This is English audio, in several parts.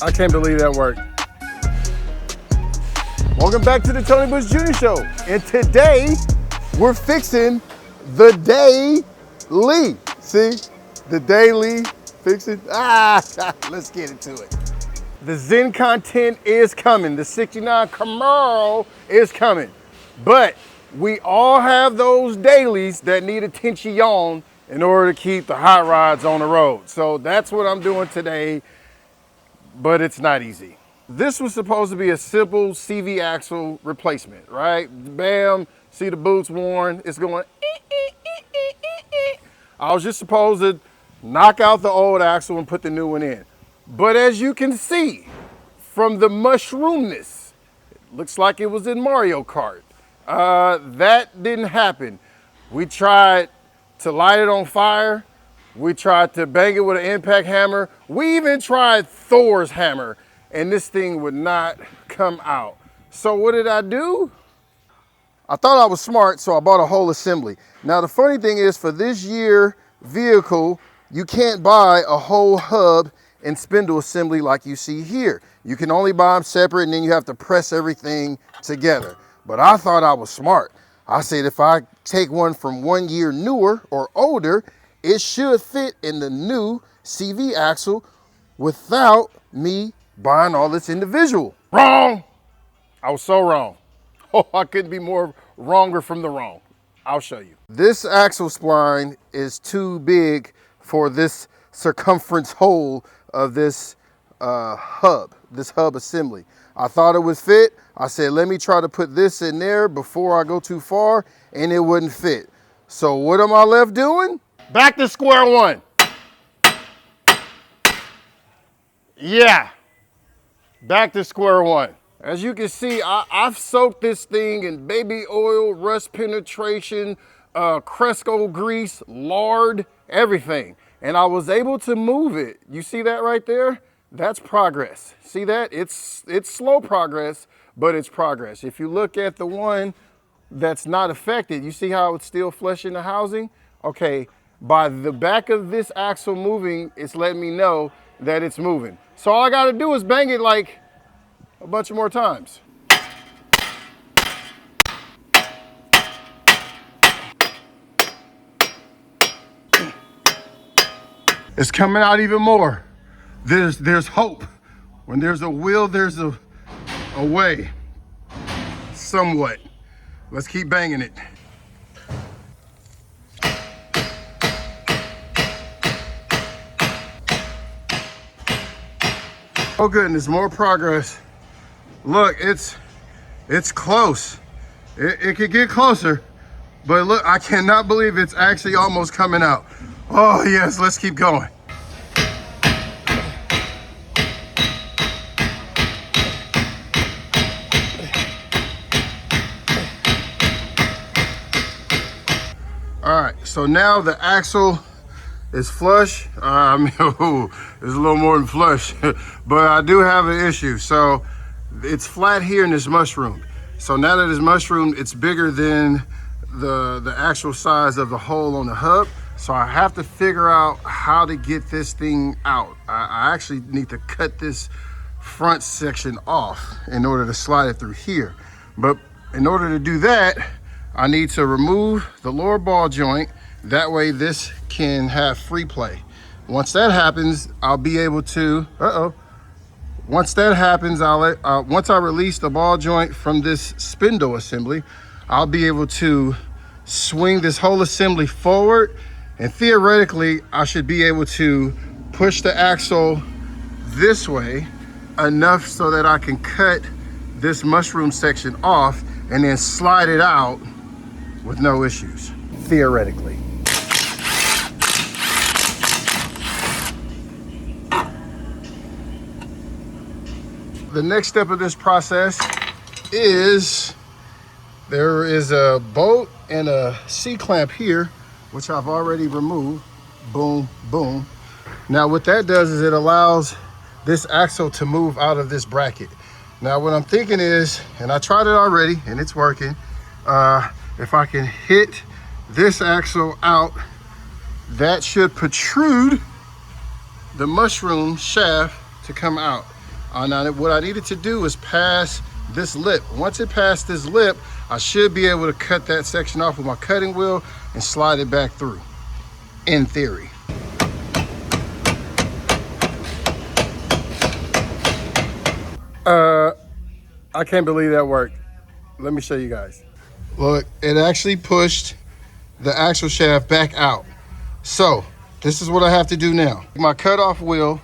I can't believe that worked. Welcome back to the Tony Bush Jr. Show. And today, we're fixing the daily. See? The daily fixing. Let's get into it. The Zen content is coming. The 69 Camaro is coming. But we all have those dailies that need attention in order to keep the hot rods on the road. So that's what I'm doing today, but it's not easy. This was supposed to be a simple CV axle replacement, right? Bam, see the boots worn, it's going I was just supposed to knock out the old axle and put the new one in. But as you can see from the mushroomness, it looks like it was in Mario Kart. That didn't happen. We tried to light it on fire. We tried to bang it with an impact hammer. We even tried Thor's hammer, and this thing would not come out. So what did I do? I thought I was smart, so I bought a whole assembly. Now the funny thing is, for this year vehicle, you can't buy a whole hub and spindle assembly like you see here. You can only buy them separate, and then you have to press everything together. But I thought I was smart. I said if I take one from 1 year newer or older, it should fit in the new CV axle without me buying all this individual. Wrong! I was so wrong. Oh, I couldn't be more wronger from the wrong. I'll show you. This axle spline is too big for this circumference hole of this hub assembly. I thought it would fit. I said, let me try to put this in there before I go too far, and it wouldn't fit. So what am I left doing? Back to square one. Yeah, back to square one. As you can see, I've soaked this thing in baby oil, rust penetration, Cresco grease, lard, everything. And I was able to move it. You see that right there? That's progress. See that? It's slow progress, but it's progress. If you look at the one that's not affected, you see how it's still flush in the housing? Okay, by the back of this axle moving, it's letting me know that it's moving. So all I gotta do is bang it like a bunch of more times. It's coming out even more. There's hope. When there's a will, there's a way. Somewhat. Let's keep banging it. Oh goodness, more progress. Look, it's close. It could get closer, but look, I cannot believe it's actually almost coming out. Oh yes, let's keep going. All right, so now the axle is flush. I mean, it's a little more than flush, but I do have an issue. So it's flat here in this mushroom. So now that it's mushroomed, it's bigger than the actual size of the hole on the hub. So I have to figure out how to get this thing out. I actually need to cut this front section off in order to slide it through here. But in order to do that, I need to remove the lower ball joint. That way this can have free play. Once that happens, I'll be able to, once that happens, once I release the ball joint from this spindle assembly, I'll be able to swing this whole assembly forward, and theoretically, I should be able to push the axle this way enough so that I can cut this mushroom section off and then slide it out with no issues, theoretically. The next step of this process is there is a bolt and a C-clamp here, which I've already removed. Boom, boom. Now what that does is it allows this axle to move out of this bracket. Now what I'm thinking is, and I tried it already and it's working, if I can hit this axle out, that should protrude the mushroom shaft to come out. Now what I needed to do is pass this lip. Once it passed this lip, I should be able to cut that section off with my cutting wheel and slide it back through, in theory. I can't believe that worked. Let me show you guys. Look, it actually pushed the axle shaft back out. So this is what I have to do now. My cutoff wheel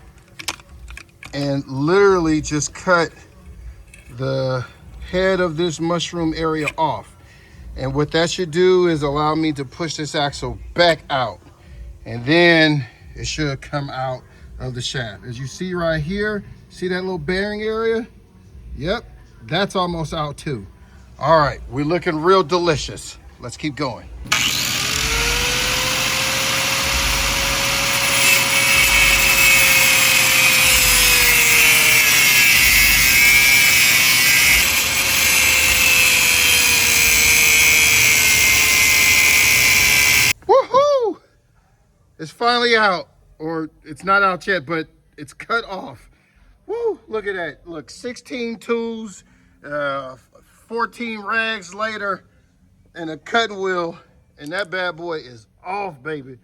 and literally just cut the head of this mushroom area off. And what that should do is allow me to push this axle back out. And then it should come out of the shaft. As you see right here, see that little bearing area? Yep, that's almost out too. All right, we're looking real delicious. Let's keep going. Woohoo! It's finally out, or it's not out yet, but it's cut off. Woo, look at that. Look, 16 tools, 14 rags later, and a cutting wheel, and that bad boy is off, baby.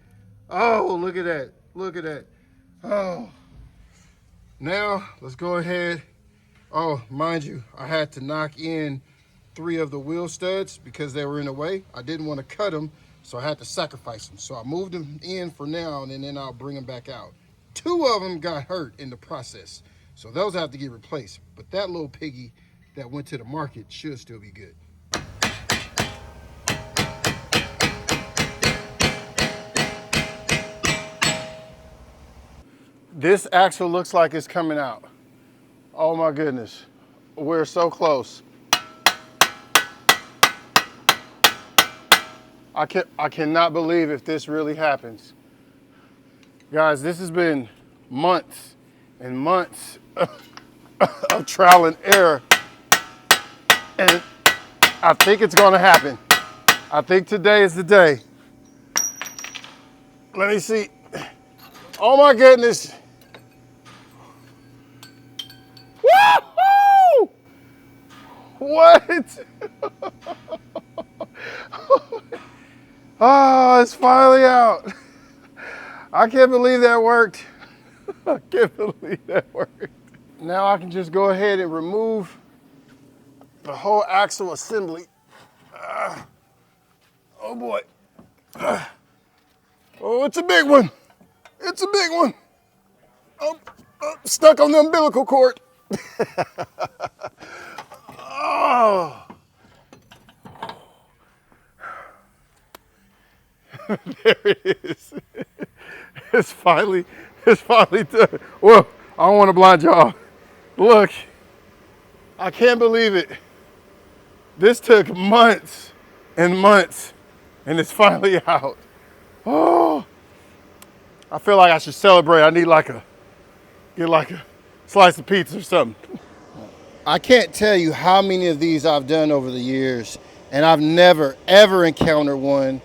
Oh, look at that. Look at that. Oh. Now, let's go ahead. Oh, mind you, I had to knock in 3 of the wheel studs because they were in the way. I didn't want to cut them, so I had to sacrifice them. So I moved them in for now, and then I'll bring them back out. 2 of them got hurt in the process, so those have to get replaced. But that little piggy that went to the market should still be good. This axle looks like it's coming out. Oh my goodness, we're so close. I cannot believe if this really happens. Guys, this has been months and months of trial and error, and I think it's gonna happen. I think today is the day. Let me see. Oh my goodness. Woo-hoo! What? Oh, it's finally out. I can't believe that worked. I can't believe that worked. Now I can just go ahead and remove the whole axle assembly. Oh boy. Oh, it's a big one. It's a big one. I'm stuck on the umbilical cord. Oh. There it is. It's finally done. Whoa, I don't want to blind y'all. Look, I can't believe it. This took months and months, and it's finally out. Oh, I feel like I should celebrate. I need get like a slice of pizza or something. I can't tell you how many of these I've done over the years, and I've never, ever encountered one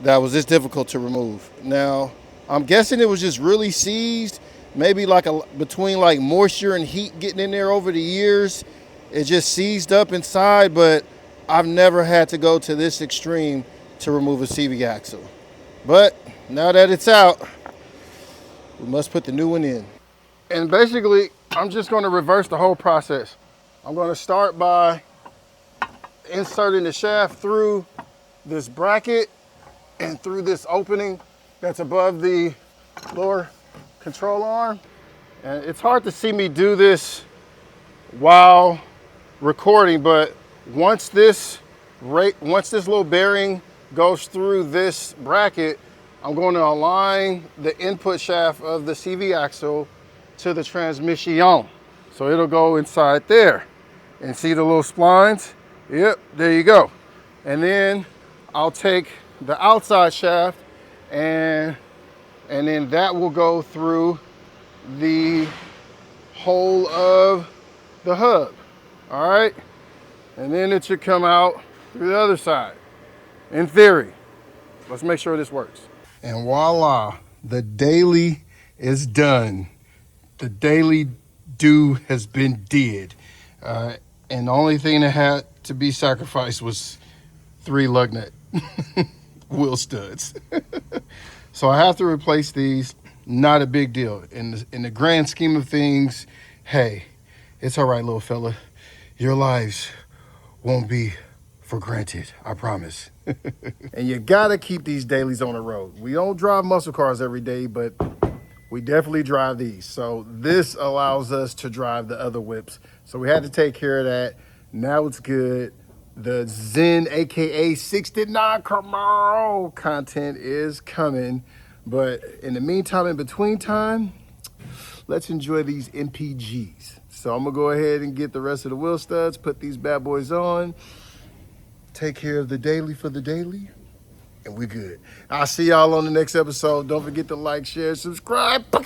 that was this difficult to remove. Now, I'm guessing it was just really seized, maybe like between like moisture and heat getting in there over the years. It just seized up inside, but I've never had to go to this extreme to remove a CV axle. But now that it's out, we must put the new one in. And basically, I'm just going to reverse the whole process. I'm going to start by inserting the shaft through this bracket and through this opening that's above the lower control arm. And it's hard to see me do this while recording, but once this little bearing goes through this bracket, I'm going to align the input shaft of the CV axle to the transmission. So it'll go inside there. And see the little splines? Yep, there you go. And then I'll take the outside shaft and then that will go through the hole of the hub. All right? And then it should come out through the other side, in theory. Let's make sure this works. And voila, the daily is done. The daily do has been did. And the only thing that had to be sacrificed was 3 lug nut wheel studs. So I have to replace these. Not a big deal. In the grand scheme of things, hey, it's all right, little fella. Your lives won't be for granted, I promise. And you gotta keep these dailies on the road. We don't drive muscle cars every day, but we definitely drive these. So this allows us to drive the other whips. So we had to take care of that. Now it's good. The Zen, AKA 69 Camaro content is coming. But in the meantime, in between time, let's enjoy these MPGs. So I'm gonna go ahead and get the rest of the wheel studs, put these bad boys on, take care of the daily for the daily, and we good. I'll see y'all on the next episode. Don't forget to like, share, subscribe. Pew!